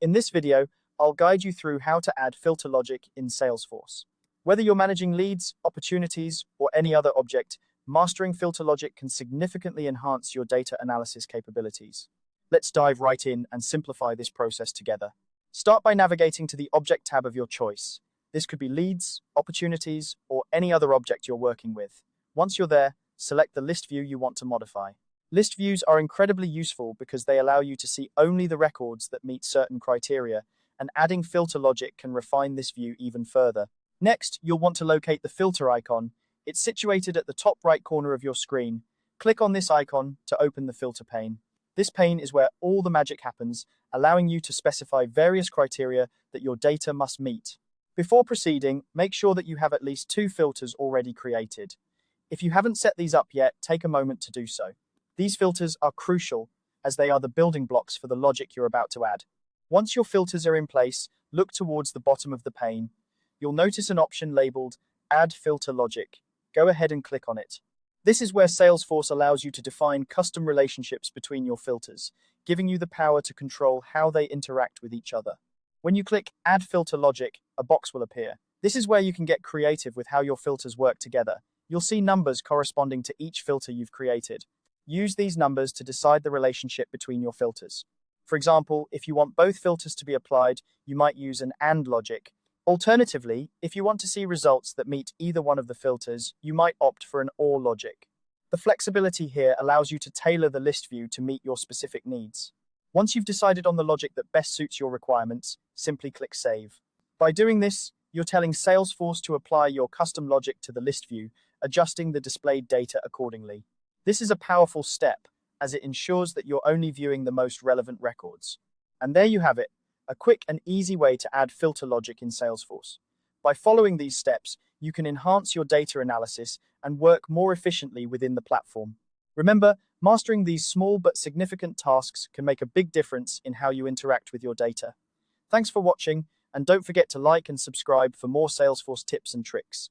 In this video, I'll guide you through how to add filter logic in Salesforce. Whether you're managing leads, opportunities, or any other object, mastering filter logic can significantly enhance your data analysis capabilities. Let's dive right in and simplify this process together. Start by navigating to the Object tab of your choice. This could be leads, opportunities, or any other object you're working with. Once you're there, select the list view you want to modify. List views are incredibly useful because they allow you to see only the records that meet certain criteria, and adding filter logic can refine this view even further. Next, you'll want to locate the filter icon. It's situated at the top right corner of your screen. Click on this icon to open the filter pane. This pane is where all the magic happens, allowing you to specify various criteria that your data must meet. Before proceeding, make sure that you have at least 2 filters already created. If you haven't set these up yet, take a moment to do so. These filters are crucial, as they are the building blocks for the logic you're about to add. Once your filters are in place, look towards the bottom of the pane. You'll notice an option labeled Add Filter Logic. Go ahead and click on it. This is where Salesforce allows you to define custom relationships between your filters, giving you the power to control how they interact with each other. When you click Add Filter Logic, a box will appear. This is where you can get creative with how your filters work together. You'll see numbers corresponding to each filter you've created. Use these numbers to decide the relationship between your filters. For example, if you want both filters to be applied, you might use an AND logic. Alternatively, if you want to see results that meet either one of the filters, you might opt for an OR logic. The flexibility here allows you to tailor the list view to meet your specific needs. Once you've decided on the logic that best suits your requirements, simply click Save. By doing this, you're telling Salesforce to apply your custom logic to the list view, adjusting the displayed data accordingly. This is a powerful step, as it ensures that you're only viewing the most relevant records. And there you have it, a quick and easy way to add filter logic in Salesforce. By following these steps, you can enhance your data analysis and work more efficiently within the platform. Remember, mastering these small but significant tasks can make a big difference in how you interact with your data. Thanks for watching, and don't forget to like and subscribe for more Salesforce tips and tricks.